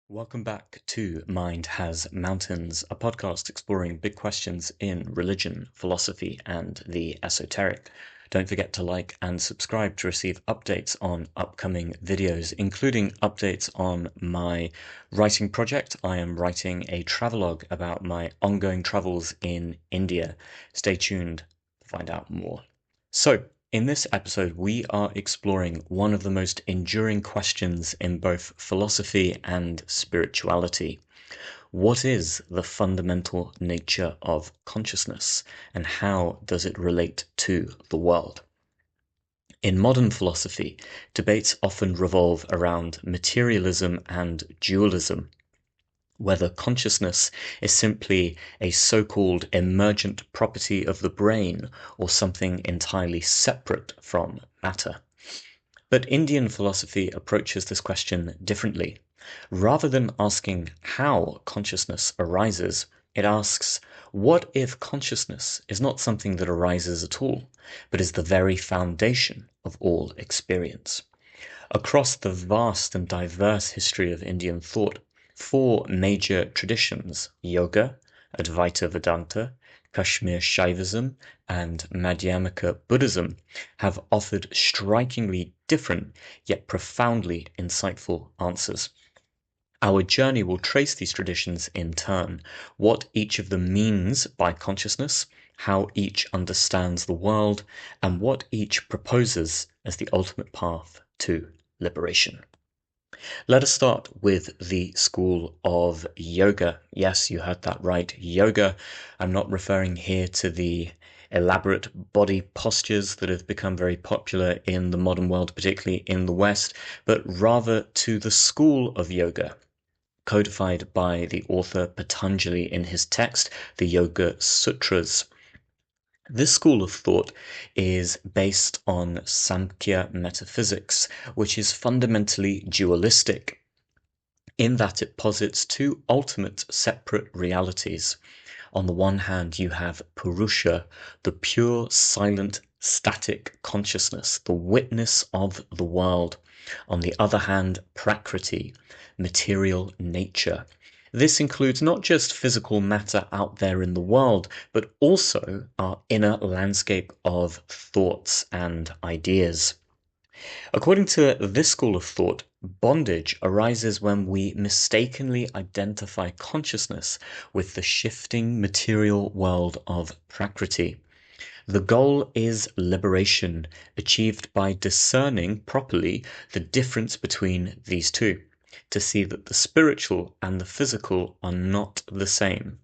Welcome back to Mind Has Mountains, a podcast exploring big questions in religion, philosophy, and the esoteric. Don't forget to like and subscribe to receive updates on upcoming videos, including updates on my writing project. I am writing a travelogue about my ongoing travels in India. Stay tuned to find out more. So, in this episode, we are exploring one of the most enduring questions in both philosophy and spirituality. What is the fundamental nature of consciousness, and how does it relate to the world? In modern philosophy, debates often revolve around materialism and dualism, whether consciousness is simply a so-called emergent property of the brain or something entirely separate from matter. But Indian philosophy approaches this question differently. Rather than asking how consciousness arises, it asks, what if consciousness is not something that arises at all, but is the very foundation of all experience? Across the vast and diverse history of Indian thought, four major traditions, yoga, Advaita Vedanta, Kashmir Shaivism, and Madhyamaka Buddhism, have offered strikingly different yet profoundly insightful answers. Our journey will trace these traditions in turn, what each of them means by consciousness, how each understands the world, and what each proposes as the ultimate path to liberation. Let us start with the school of yoga. Yes, you heard that right, yoga. I'm not referring here to the elaborate body postures that have become very popular in the modern world, particularly in the West, but rather to the school of yoga, codified by the author Patanjali in his text, the Yoga Sutras. This school of thought is based on Samkhya metaphysics, which is fundamentally dualistic, in that it posits two ultimate separate realities. On the one hand, you have Purusha, the pure, silent, static consciousness, the witness of the world. On the other hand, Prakriti, material nature. This includes not just physical matter out there in the world, but also our inner landscape of thoughts and ideas. According to this school of thought, bondage arises when we mistakenly identify consciousness with the shifting material world of Prakriti. The goal is liberation, achieved by discerning properly the difference between these two, to see that the spiritual and the physical are not the same.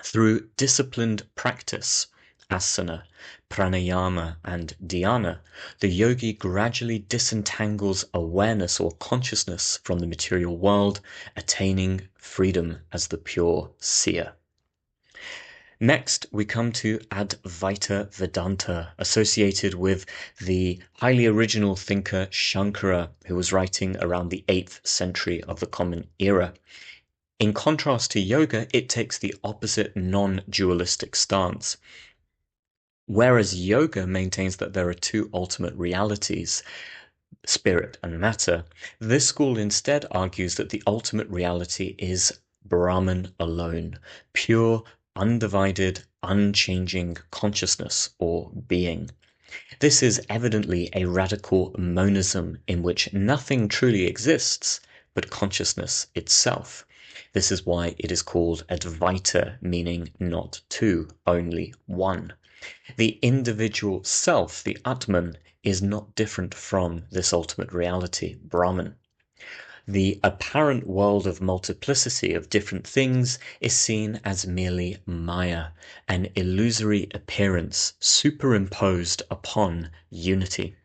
Through disciplined practice, asana, pranayama, and dhyana, the yogi gradually disentangles awareness or consciousness from the material world, attaining freedom as the pure seer. Next, we come to Advaita Vedanta, associated with the highly original thinker Shankara, who was writing around the 8th century of the Common Era. In contrast to yoga, it takes the opposite non-dualistic stance. Whereas yoga maintains that there are two ultimate realities, spirit and matter, this school instead argues that the ultimate reality is Brahman alone, pure, undivided, unchanging consciousness or being. This is evidently a radical monism in which nothing truly exists but consciousness itself. This is why it is called Advaita, meaning not two, only one. The individual self, the Atman, is not different from this ultimate reality, Brahman. The apparent world of multiplicity of different things is seen as merely Maya, an illusory appearance superimposed upon unity.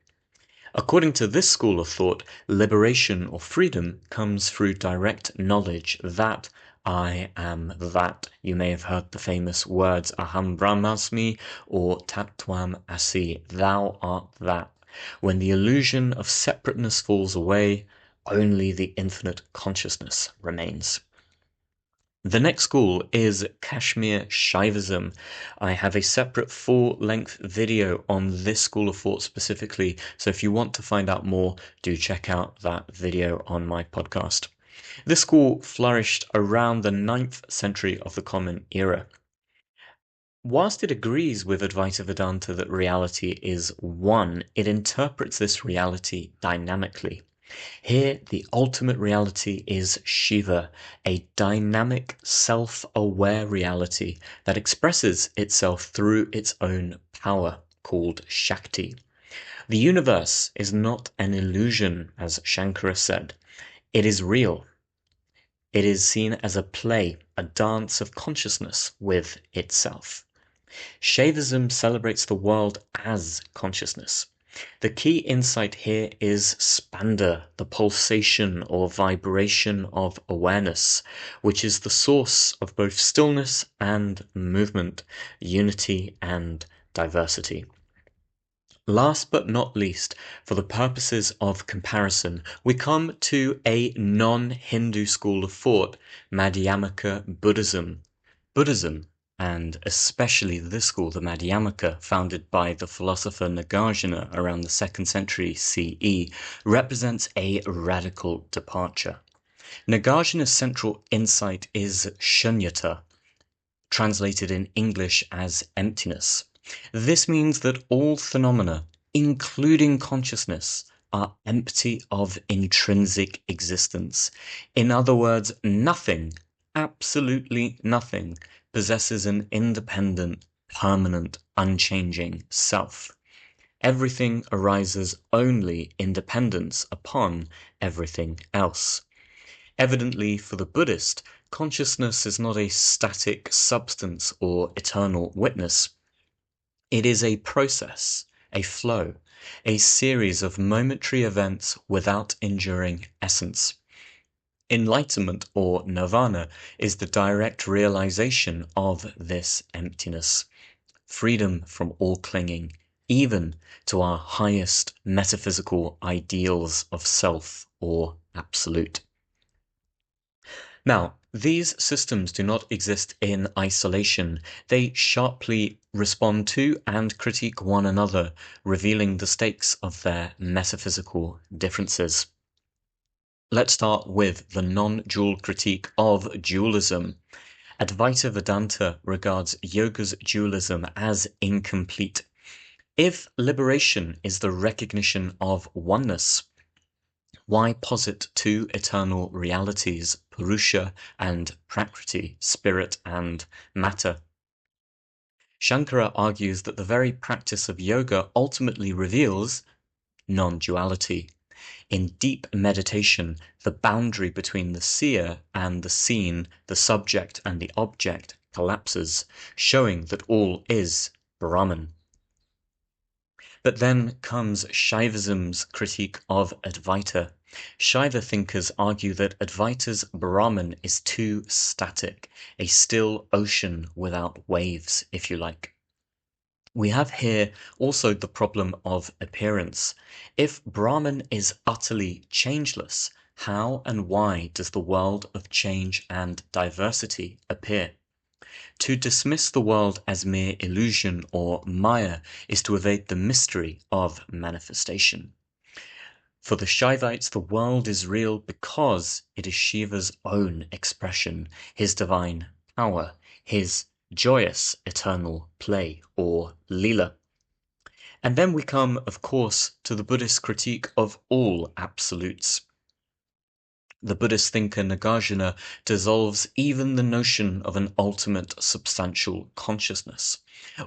According to this school of thought, liberation or freedom comes through direct knowledge that I am that. You may have heard the famous words Aham Brahmasmi or Tat Tvam Asi, thou art that. When the illusion of separateness falls away, only the infinite consciousness remains. The next school is Kashmir Shaivism. I have a separate full-length video on this school of thought specifically, so if you want to find out more, do check out that video on my podcast. This school flourished around the 9th century of the Common Era. Whilst it agrees with Advaita Vedanta that reality is one, it interprets this reality dynamically. Here, the ultimate reality is Shiva, a dynamic, self-aware reality that expresses itself through its own power, called Shakti. The universe is not an illusion, as Shankara said. It is real. It is seen as a play, a dance of consciousness with itself. Shaivism celebrates the world as consciousness. The key insight here is spanda, the pulsation or vibration of awareness, which is the source of both stillness and movement, unity and diversity. Last but not least, for the purposes of comparison, we come to a non-Hindu school of thought, Madhyamaka Buddhism. Buddhism, and especially this school, the Madhyamaka, founded by the philosopher Nagarjuna around the 2nd century CE, represents a radical departure. Nagarjuna's central insight is shunyata, translated in English as emptiness. This means that all phenomena, including consciousness, are empty of intrinsic existence. In other words, nothing, absolutely nothing, possesses an independent, permanent, unchanging self. Everything arises only in dependence upon everything else. Evidently, for the Buddhist, consciousness is not a static substance or eternal witness. It is a process, a flow, a series of momentary events without enduring essence. Enlightenment, or nirvana, is the direct realization of this emptiness, freedom from all clinging, even to our highest metaphysical ideals of self or absolute. Now, these systems do not exist in isolation. They sharply respond to and critique one another, revealing the stakes of their metaphysical differences. Let's start with the non-dual critique of dualism. Advaita Vedanta regards yoga's dualism as incomplete. If liberation is the recognition of oneness, why posit two eternal realities, Purusha and Prakriti, spirit and matter? Shankara argues that the very practice of yoga ultimately reveals non-duality. In deep meditation, the boundary between the seer and the seen, the subject and the object, collapses, showing that all is Brahman. But then comes Shaivism's critique of Advaita. Shaiva thinkers argue that Advaita's Brahman is too static, a still ocean without waves, if you like. We have here also the problem of appearance. If Brahman is utterly changeless, how and why does the world of change and diversity appear? To dismiss the world as mere illusion or maya is to evade the mystery of manifestation. For the Shaivites, the world is real because it is Shiva's own expression, his divine power, his joyous eternal play, or lila. And then we come, of course, to the Buddhist critique of all absolutes. The Buddhist thinker Nagarjuna dissolves even the notion of an ultimate substantial consciousness.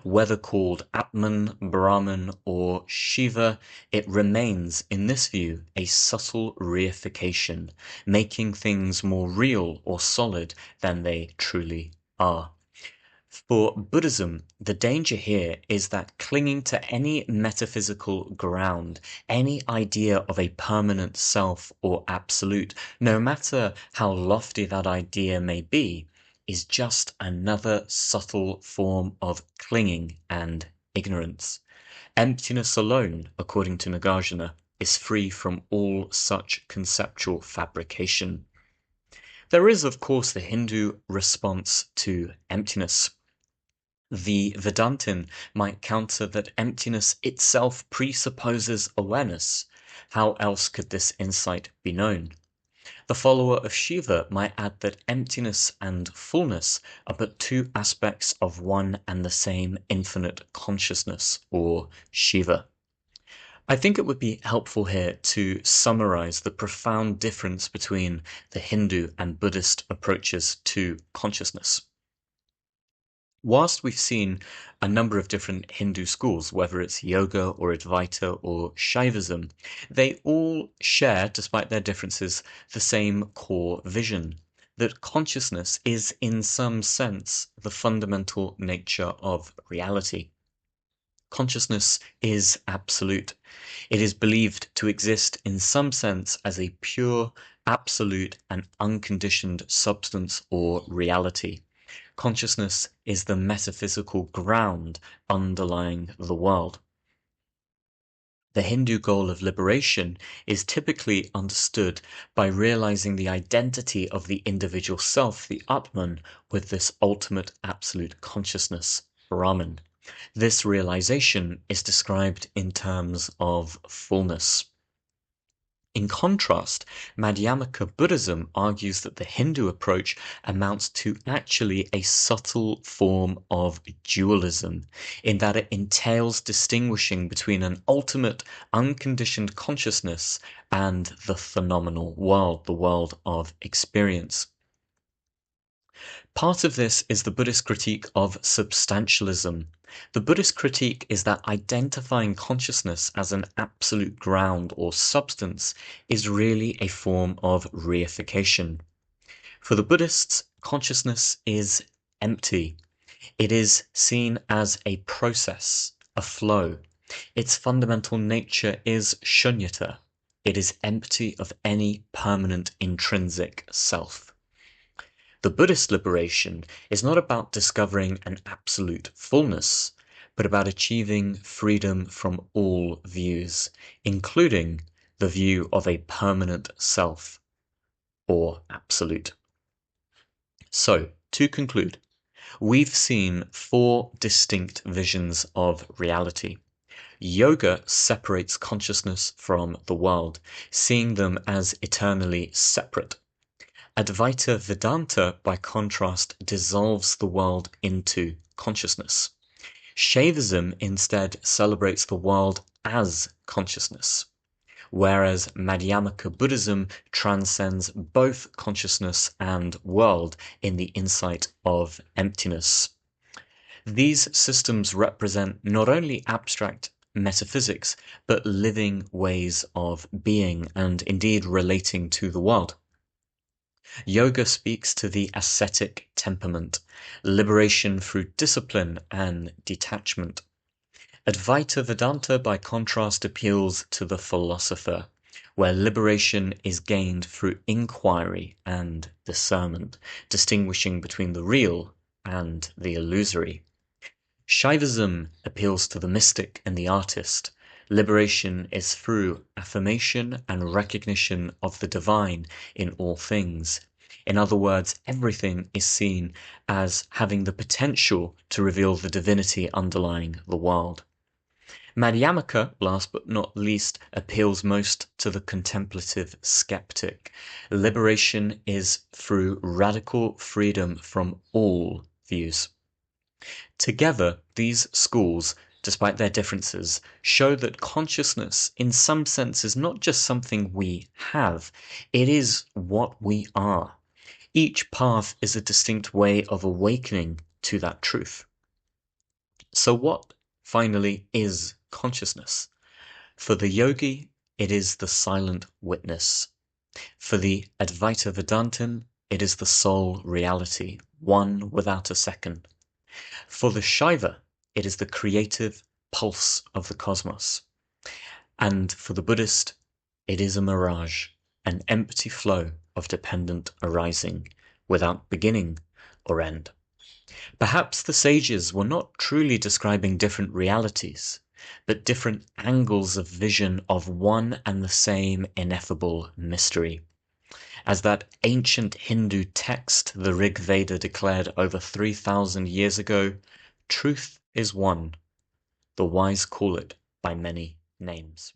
Whether called Atman, Brahman, or Shiva, it remains, in this view, a subtle reification, making things more real or solid than they truly are. For Buddhism, the danger here is that clinging to any metaphysical ground, any idea of a permanent self or absolute, no matter how lofty that idea may be, is just another subtle form of clinging and ignorance. Emptiness alone, according to Nagarjuna, is free from all such conceptual fabrication. There is, of course, the Hindu response to emptiness. The Vedantin might counter that emptiness itself presupposes awareness. How else could this insight be known? The follower of Shiva might add that emptiness and fullness are but two aspects of one and the same infinite consciousness, or Shiva. I think it would be helpful here to summarize the profound difference between the Hindu and Buddhist approaches to consciousness. Whilst we've seen a number of different Hindu schools, whether it's yoga or Advaita or Shaivism, they all share, despite their differences, the same core vision, that consciousness is in some sense the fundamental nature of reality. Consciousness is absolute. It is believed to exist in some sense as a pure, absolute, and unconditioned substance or reality. Consciousness is the metaphysical ground underlying the world. The Hindu goal of liberation is typically understood by realizing the identity of the individual self, the Atman, with this ultimate absolute consciousness, Brahman. This realization is described in terms of fullness. In contrast, Madhyamaka Buddhism argues that the Hindu approach amounts to actually a subtle form of dualism, in that it entails distinguishing between an ultimate, unconditioned consciousness and the phenomenal world, the world of experience. Part of this is the Buddhist critique of substantialism. The Buddhist critique is that identifying consciousness as an absolute ground or substance is really a form of reification. For the Buddhists, consciousness is empty. It is seen as a process, a flow. Its fundamental nature is shunyata. It is empty of any permanent intrinsic self. The Buddhist liberation is not about discovering an absolute fullness, but about achieving freedom from all views, including the view of a permanent self, or absolute. So, to conclude, we've seen four distinct visions of reality. Yoga separates consciousness from the world, seeing them as eternally separate. Advaita Vedanta, by contrast, dissolves the world into consciousness. Shaivism instead celebrates the world as consciousness, whereas Madhyamaka Buddhism transcends both consciousness and world in the insight of emptiness. These systems represent not only abstract metaphysics, but living ways of being and indeed relating to the world. Yoga speaks to the ascetic temperament, liberation through discipline and detachment. Advaita Vedanta, by contrast, appeals to the philosopher, where liberation is gained through inquiry and discernment, distinguishing between the real and the illusory. Shaivism appeals to the mystic and the artist. Liberation is through affirmation and recognition of the divine in all things. In other words, everything is seen as having the potential to reveal the divinity underlying the world. Madhyamaka, last but not least, appeals most to the contemplative skeptic. Liberation is through radical freedom from all views. Together, these schools, despite their differences, show that consciousness, in some sense, is not just something we have, it is what we are. Each path is a distinct way of awakening to that truth. So what, finally, is consciousness? For the yogi, it is the silent witness. For the Advaita Vedantin, it is the sole reality, one without a second. For the Shaiva, it is the creative pulse of the cosmos. And for the Buddhist, it is a mirage, an empty flow of dependent arising, without beginning or end. Perhaps the sages were not truly describing different realities, but different angles of vision of one and the same ineffable mystery. As that ancient Hindu text, the Rig Veda, declared over 3,000 years ago, truth is one. The wise call it by many names.